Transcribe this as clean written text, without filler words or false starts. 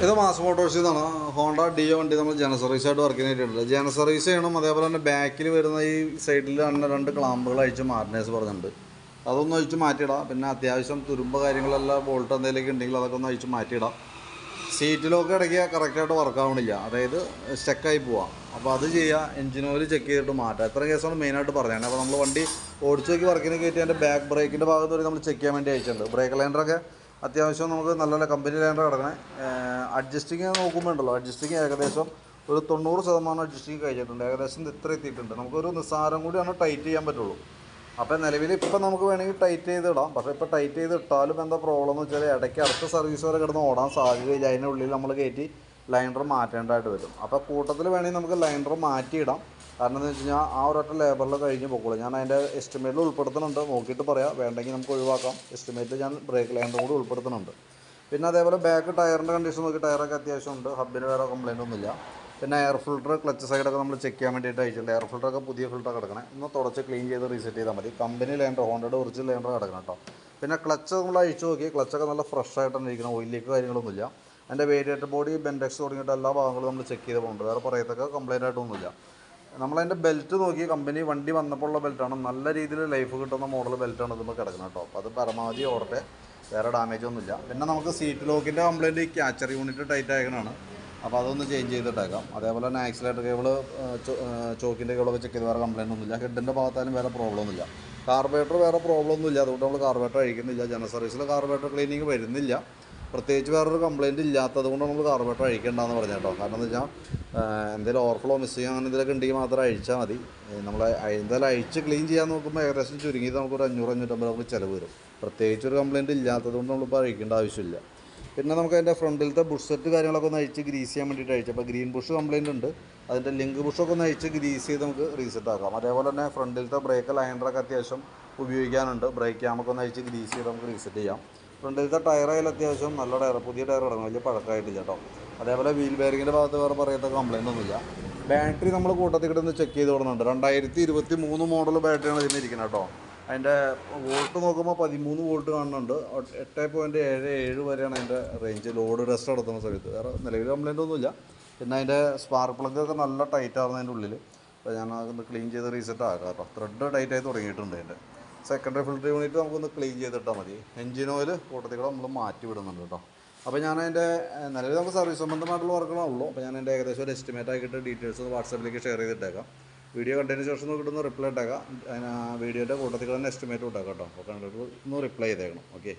ഇത് മാസ് മോട്ടോഴ്സിൽ നിന്നാണ്. Honda deo വണ്ടി നമ്മൾ ജന സർവീസായിട്ട് വർക്ക് ചെയ്യാനായിട്ടുണ്ട്. ജന സർവീസ് ചെയ്യണം. അതേപോലെ തന്നെ ബാക്കിൽ വരുന്ന ഈ സൈഡിൽ തന്നെ 2 ക്ലാമ്പുകൾ അഴിച്ച് മാർനേഴ്സ് പറഞ്ഞിട്ടുണ്ട്. അതൊന്നും അഴിച്ച് മാറ്റിയിടാം. പിന്നെ അത്യാവശ്യം തുരുമ്പ് കാര്യങ്ങളെല്ലാം ബോൾട്ട് എന്തെങ്കിലുമൊക്കെ ഉണ്ടെങ്കിൽ അതൊക്കെ ഒന്ന് അഴിച്ച് മാറ്റിയിടാം. സീറ്റിലൊക്കെ ഇടയ്ക്ക് കറക്റ്റായിട്ട് വർക്ക് ആവണില്ല, അതായത് സ്റ്റക്കായി പോവാം. അപ്പോൾ അത് ചെയ്യുക. എഞ്ചിൻ ഓയിൽ ചെക്ക് ചെയ്തിട്ട് മാറ്റാം. എത്ര കേസാണ് മെയിനായിട്ട് പറഞ്ഞത്. അപ്പോൾ നമ്മൾ വണ്ടി ഓടിച്ച് നോക്കി വർക്കിന് കയറ്റി അതിൻ്റെ ബാക്ക് ബ്രേക്കിൻ്റെ ഭാഗത്ത് വരെ നമ്മൾ ചെക്ക് ചെയ്യാൻ വേണ്ടി അയച്ചിട്ടുണ്ട്. ബ്രേക്ക് ലൈനറൊക്കെ അത്യാവശ്യം നമുക്ക് നല്ല കമ്പനി ലൈനർ കിടക്കണേ. അഡ്ജസ്റ്റിങ് നോക്കുമ്പോൾ ഉണ്ടല്ലോ, അഡ്ജസ്റ്റിങ് ഏകദേശം ഒരു 90% അഡ്ജസ്റ്റിങ് കഴിഞ്ഞിട്ടുണ്ട്. ഏകദേശം ഇത്ര എത്തിയിട്ടുണ്ട്. നമുക്കൊരു നിസ്സാരം കൂടിയാണ് ടൈറ്റ് ചെയ്യാൻ പറ്റുള്ളൂ. അപ്പോൾ നിലവിൽ ഇപ്പം നമുക്ക് വേണമെങ്കിൽ ടൈറ്റ് ചെയ്തിടാം. പക്ഷേ ഇപ്പോൾ ടൈറ്റ് ചെയ്ത് ഇട്ടാലും എന്താ പ്രോബ്ലം എന്ന് വെച്ചാൽ ഇടയ്ക്ക് അടുത്ത സർവീസ് വരെ കിടന്ന് ഓടാൻ സാധ്യതയില്ല. അതിനുള്ളിൽ നമ്മൾ കയറ്റി ലൈനർ മാറ്റേണ്ടതായിട്ട് വരും. അപ്പോൾ കൂട്ടത്തിൽ വേണമെങ്കിൽ നമുക്ക് ലൈനർ മാറ്റിയിടാം. കാരണം എന്താ വെച്ച് കഴിഞ്ഞാൽ ആ ഒരൊറ്റ ലേബറിൽ കഴിഞ്ഞ് പോക്കുള്ളൂ. ഞാൻ അതിൻ്റെ എസ്റ്റിമേറ്റിൽ ഉൾപ്പെടുത്തുന്നുണ്ട്, നോക്കിയിട്ട് പറയാം. വേണ്ടെങ്കിൽ നമുക്ക് ഒഴിവാക്കാം. എസ്റ്റിമേറ്റിൽ ഞാൻ ബ്രേക്ക് ലൈനറും കൂടി ഉൾപ്പെടുത്തുന്നുണ്ട്. പിന്നെ അതേപോലെ ബാക്ക് ടയറിൻ്റെ കണ്ടീഷൻ നോക്കി, ടയറൊക്കെ അത്യാവശ്യമുണ്ട്. ഹബിന് വേറെ കംപ്ലയിൻ്റ് ഒന്നുമില്ല. പിന്നെ എയർ ഫിൽറ്റർ, ക്ലച്ച് സൈഡൊക്കെ നമ്മൾ ചെക്ക് ചെയ്യാൻ വേണ്ടിയിട്ട് അയച്ചിട്ടുണ്ട്. എയർ ഫിൽറ്ററൊക്കെ പുതിയ ഫിൽറ്റർ കിടക്കണേ. ഒന്ന് തുടച്ച് ക്ലീൻ ചെയ്ത് റീസെറ്റ് ചെയ്താൽ മതി. കമ്പനി ലൈനർ, ഹോണ്ടയുടെ ഒറിജിനൽ ലൈനർ കിടക്കണം കേട്ടോ. പിന്നെ ക്ലച്ച് നമ്മൾ അഴിച്ചു നോക്കി, ക്ലച്ചൊക്കെ നല്ല ഫ്രഷ് ആയിട്ടാണ് ഇരിക്കണം. ഓയിലേക്ക് കാര്യങ്ങളൊന്നുമില്ല. അതിൻ്റെ വേരിയേറ്റർ ബോഡി, ബെൻഡെക്സ് തുടങ്ങിയിട്ട് എല്ലാ ഭാഗങ്ങളും നമ്മൾ ചെക്ക് ചെയ്ത് പോകുന്നുണ്ട്. വേറെ പറയത്തൊക്കെ കംപ്ലയിൻ്റ് ആയിട്ടൊന്നുമില്ല. നമ്മളതിൻ്റെ ബെൽറ്റ് നോക്കി, കമ്പനി വണ്ടി വന്നപ്പോൾ ഉള്ള ബെൽറ്റാണ്. നല്ല രീതിയിൽ ലൈഫ് കിട്ടുന്ന മോഡൽ ബെൽറ്റാണ് ഇതുമ്പോൾ കിടക്കുന്നത് കേട്ടോ. അപ്പോൾ അത് പരമാവധി ഓടട്ടെ, വേറെ ഡാമേജ് ഒന്നുമില്ല. പിന്നെ നമുക്ക് സീറ്റ് ലോക്കിൻ്റെ കംപ്ലയിൻറ്റ് ഈ ക്യാച്ചർ യൂണിറ്റ് ടൈറ്റ് ആയതാണ്. അപ്പോൾ അതൊന്ന് ചേഞ്ച് ചെയ്തിട്ടേക്കാം. അതേപോലെ തന്നെ ആക്സിലേറ്റർ കേബിൾ, ചോക്കിൻ്റെ കേബിളൊക്കെ ചെക്ക് ചെയ്ത് വേറെ കംപ്ലയിൻ്റ് ഒന്നുമില്ല. ഹെഡിൻ്റെ ഭാഗത്താലും വേറെ പ്രോബ്ലം ഒന്നുമില്ല. കാർബറേറ്റർ വേറെ പ്രോബ്ലം ഒന്നുമില്ല. അതുകൊണ്ട് നമ്മൾ കാർബറേറ്റർ അഴിക്കുന്നില്ല. ജനറൽ സർവീസിൽ കാർബറേറ്റർ ക്ലീനിങ് വരുന്നില്ല. പ്രത്യേകിച്ച് വേറൊരു കംപ്ലയിൻറ്റ് ഇല്ലാത്തത് കൊണ്ട് നമ്മൾ കാർബറേറ്റർ അഴിക്കേണ്ടതെന്ന് പറഞ്ഞു കേട്ടോ. കാരണം എന്ന് വെച്ചാൽ എന്തെങ്കിലും ഓവർഫ്ലോ മിസ് ചെയ്യുക അങ്ങനെ എന്തെങ്കിലുമൊക്കെ ഉണ്ടെങ്കിൽ മാത്രം അഴിച്ചാൽ മതി. നമ്മൾ എന്തായാലും അഴിച്ച് ക്ലീൻ ചെയ്യാൻ നോക്കുമ്പോൾ ഏകദേശം ചുരുങ്ങിയത് നമുക്കൊരു 500-550 നമുക്ക് ചിലവ് വരും. പ്രത്യേകിച്ചൊരു കംപ്ലയിൻറ്റ് ഇല്ലാത്തത് കൊണ്ട് നമ്മളിപ്പോൾ അഴിക്കേണ്ട ആവശ്യമില്ല. പിന്നെ നമുക്ക് അതിൻ്റെ ഫ്രണ്ടിലത്തെ ബുഷ് സെറ്റ് കാര്യങ്ങളൊക്കെ ഒന്ന് അഴിച്ച് ഗ്രീസ് ചെയ്യാൻ വേണ്ടിയിട്ട് അഴിച്ചു. അപ്പോൾ ഗ്രീൻ ബുഷ് കംപ്ലയിൻ്റ് ഉണ്ട്. അതിൻ്റെ ലിങ്ക് ബുഷൊക്കെ ഒന്ന് അഴിച്ച് ഗ്രീസ് ചെയ്ത് നമുക്ക് റീസെറ്റ് ആക്കാം. അതേപോലെ തന്നെ ഫ്രണ്ടിലത്തെ ബ്രേക്ക് ലൈനറൊക്കെ അത്യാവശ്യം ഉപയോഗിക്കാനുണ്ട്. ബ്രേക്ക് ക്യാമൊക്കെ ഒന്ന് അഴിച്ച് ഗ്രീസ് ചെയ്ത് നമുക്ക് റീസെറ്റ് ചെയ്യാം. ഫ്രണ്ടിലത്തെ ടയറായാലും അത്യാവശ്യം നല്ല ടയർ, പുതിയ ടയർ കിടക്കണം, വലിയ പഴക്കമായിട്ടില്ല കേട്ടോ. അതേപോലെ വീൽ ബെയറിങ്ങിൻ്റെ ഭാഗത്ത് വേറെ പറയത്ത കംപ്ലയിൻ്റ് ഒന്നുമില്ല. ബാറ്ററി നമ്മൾ കൂട്ടത്തിൽ കിടന്ന് ചെക്ക് ചെയ്ത് കൊടുക്കുന്നുണ്ട്. 2023 മോഡൽ ബാറ്ററിയാണ് ഇതിന് ഇരിക്കുന്നത് കേട്ടോ. അതിൻ്റെ വോൾട്ട് നോക്കുമ്പോൾ 13 വോൾട്ട് കാണുന്നുണ്ട്. 8.77 വരെയാണ് അതിൻ്റെ റേഞ്ച് ലോഡ് ടെസ്റ്റ് നടത്തുന്ന സമയത്ത്. വേറെ നിലവിൽ കംപ്ലയിൻ്റ് ഒന്നുമില്ല. പിന്നെ അതിൻ്റെ സ്പാർക്ക് പ്ലഗൊക്കെ നല്ല ടൈറ്റ് ആകുന്നു അതിൻ്റെ ഉള്ളിൽ. അപ്പോൾ ഞാൻ അതൊന്ന് ക്ലീൻ ചെയ്ത് റീസെറ്റ് ആക്കാം കേട്ടോ. ത്രെഡ് ടൈറ്റായി തുടങ്ങിയിട്ടുണ്ട്. അതിൻ്റെ സെക്കൻഡറി ഫിൽറ്റർ യൂണിറ്റ് നമുക്കൊന്ന് ക്ലീൻ ചെയ്തിട്ടാൽ മതി. എഞ്ചിൻ ഓയിൽ കൂട്ടത്തിൽ കൂടെ നമ്മൾ മാറ്റി വിടുന്നുണ്ട് കേട്ടോ. അപ്പോൾ ഞാൻ അതിൻ്റെ നിലവിൽ നമുക്ക് സർവീസ് സംബന്ധമായിട്ടുള്ള വർക്കുകളുള്ളൂ. അപ്പോൾ ഞാൻ എൻ്റെ ഏകദേശം ഒരു എസ്റ്റിമേറ്റ് ആക്കിയിട്ട് ഡീറ്റെയിൽസ് വാട്സാപ്പിലേക്ക് ഷെയർ ചെയ്തിട്ടേക്കാം. വീഡിയോ കണ്ടതിന് ശേഷം കിട്ടുന്ന റിപ്ലൈ ഇട്ടേക്കാം. വീഡിയോൻ്റെ കൂട്ടത്തിൽ തന്നെ എസ്റ്റിമേറ്റ് ഇട്ടേക്കാം കേട്ടോ. അപ്പോൾ കണ്ടിട്ട് ഒന്ന് റിപ്ലൈ ചെയ്തേക്കണം. ഓക്കെ.